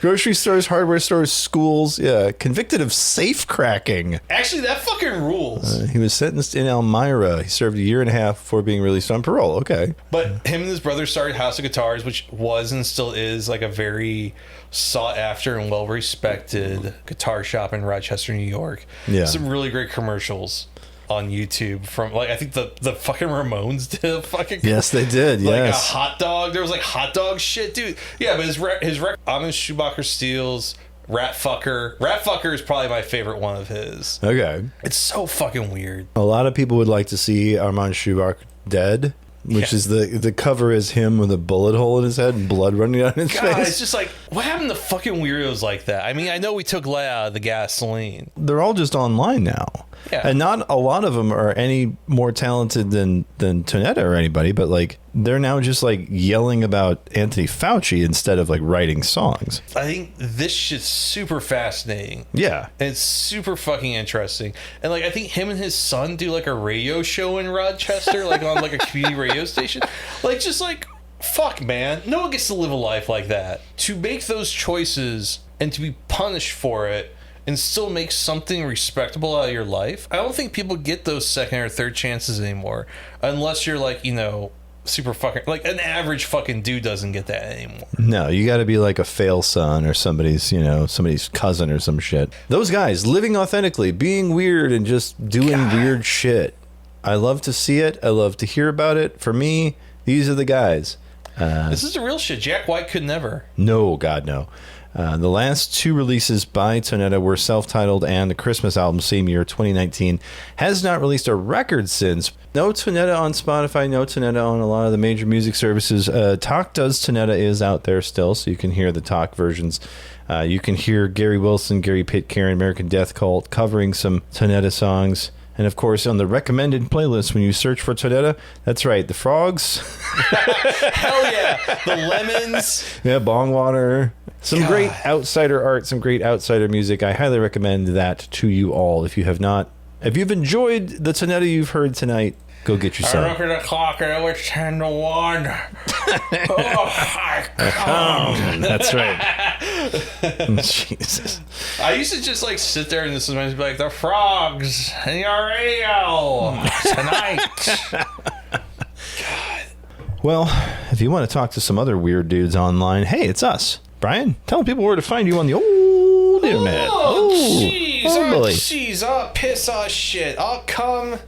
grocery stores, hardware stores, schools. Yeah. Convicted of safe cracking. Actually, that fucking rules. He was sentenced in Elmira. He served 1.5 years before being released on parole. Okay. But him and his brother started House of Guitars, which was and still is like a very sought after and well respected guitar shop in Rochester, New York. Yeah. Some really great commercials on YouTube from I think the fucking Ramones did a fucking yes they did like yes. A hot dog. There was like hot dog shit, dude. Yeah, but his record Amon Schumacher Steels, Rat Fucker is probably my favorite one of his. Okay. It's so fucking weird. A lot of people would like to see Amon Schumacher dead, which is the cover is him with a bullet hole in his head and blood running down his face. It's just like, what happened to fucking weirdos like that? I know we took lead out of the gasoline. They're all just online now. Yeah. And not a lot of them are any more talented than Tonetta or anybody, but like they're now just like yelling about Anthony Fauci instead of like writing songs. I think this shit's super fascinating. Yeah. And it's super fucking interesting. And like I think him and his son do like a radio show in Rochester, like on like a community radio station. Like just like, fuck man, no one gets to live a life like that. To make those choices and to be punished for it and still make something respectable out of your life. I don't think people get those second or third chances anymore, unless you're like, super fucking, like an average fucking dude doesn't get that anymore. No, you got to be like a fail son or somebody's cousin or some shit. Those guys living authentically, being weird and just doing weird shit. I love to see it. I love to hear about it. For me, these are the guys. This is the real shit. Jack White could never. No, God, no. The last two releases by Tonetta were self-titled and the Christmas album, same year, 2019. Has not released a record since. No Tonetta on Spotify, no Tonetta on a lot of the major music services. Talk Does Tonetta is out there still, so you can hear the talk versions. You can hear Gary Wilson, Gary Pitcairn, American Death Cult covering some Tonetta songs. And, of course, on the recommended playlist, when you search for Tonetta, that's right, the frogs. Hell yeah. The lemons. Yeah, bong water. Some great outsider art, some great outsider music. I highly recommend that to you all. If you've enjoyed the Tonetta you've heard tonight, go get yourself. I look at the clock and it was 10 to 1. That's right. Jesus. I used to just like sit there and listen to music, be like, the frogs in your radio tonight. Well, if you want to talk to some other weird dudes online, hey, it's us. Bryan, tell people where to find you on the old internet. Jeez. boy. Jeez. Piss. Shit. Come,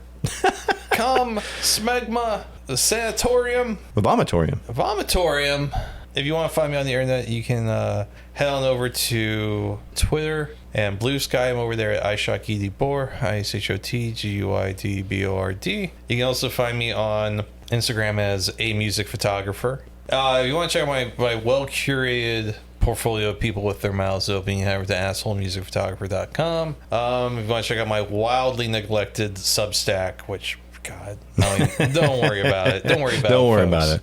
smegma, the sanatorium. The vomitorium. Vomitorium. If you want to find me on the internet, you can head on over to Twitter and Blue Sky. I'm over there at iShotGuidibord, ISHOTGUIDBORD. You can also find me on Instagram as a music photographer. If you want to check out my well-curated portfolio of people with their mouths open, you head over to assholemusicphotographer.com. If you want to check out my wildly neglected Substack, which, God, don't worry about it. Don't worry about it.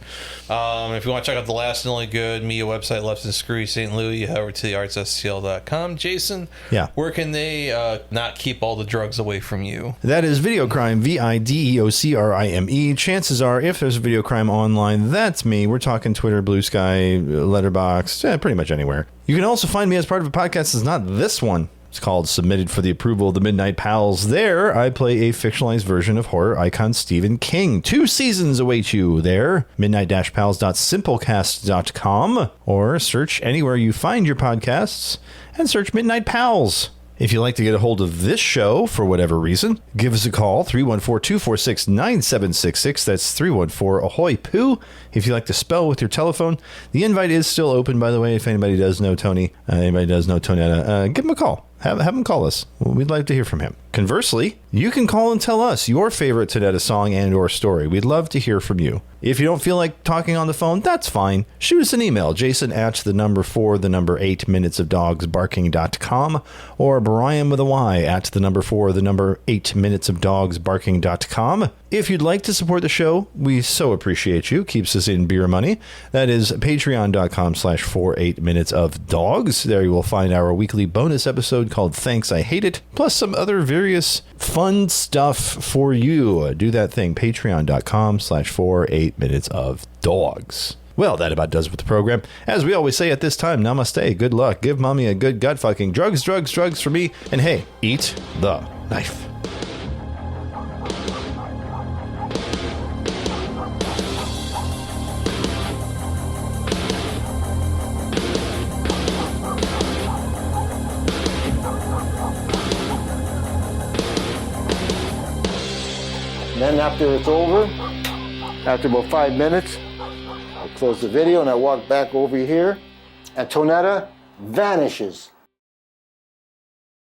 If you want to check out The Last and Only Good media website, Left in Screwy St. Louis, you head over to theartsstl.com. Jason, where can they not keep all the drugs away from you? That is Video Crime, VIDEOCRIME. Chances are, if there's a video crime online, that's me. We're talking Twitter, Blue Sky, Letterboxd, pretty much anywhere. You can also find me as part of a podcast that's not this one. It's called Submitted for the Approval of the Midnight Pals. There, I play a fictionalized version of horror icon Stephen King. 2 seasons await you there. midnight-pals.simplecast.com, or search anywhere you find your podcasts and search Midnight Pals. If you'd like to get a hold of this show for whatever reason, give us a call, 314-246-9766. That's 314-AHOY POO. If you like to spell with your telephone, the invite is still open, by the way. If anybody does know Tony, anybody does know Tonetta, give him a call. Have him call us. We'd like to hear from him. Conversely, you can call and tell us your favorite Tonetta song and or story. We'd love to hear from you. If you don't feel like talking on the phone, that's fine. Shoot us an email, jason@8minutesofdogsbarking.com, or Bryan with a Y @8minutesofdogsbarking.com. If you'd like to support the show, we so appreciate you. Keeps us in beer money. That is patreon.com/48minutesofdogs. There you will find our weekly bonus episode called Thanks I Hate It, plus some other various fun stuff for you. Do that thing, patreon.com/48minutesofdogs. Well, that about does it with the program. As we always say at this time, namaste, good luck, give mommy a good gut fucking, drugs for me, and hey, eat the knife. Then after it's over, after about 5 minutes, I close the video and I walk back over here, and Tonetta vanishes.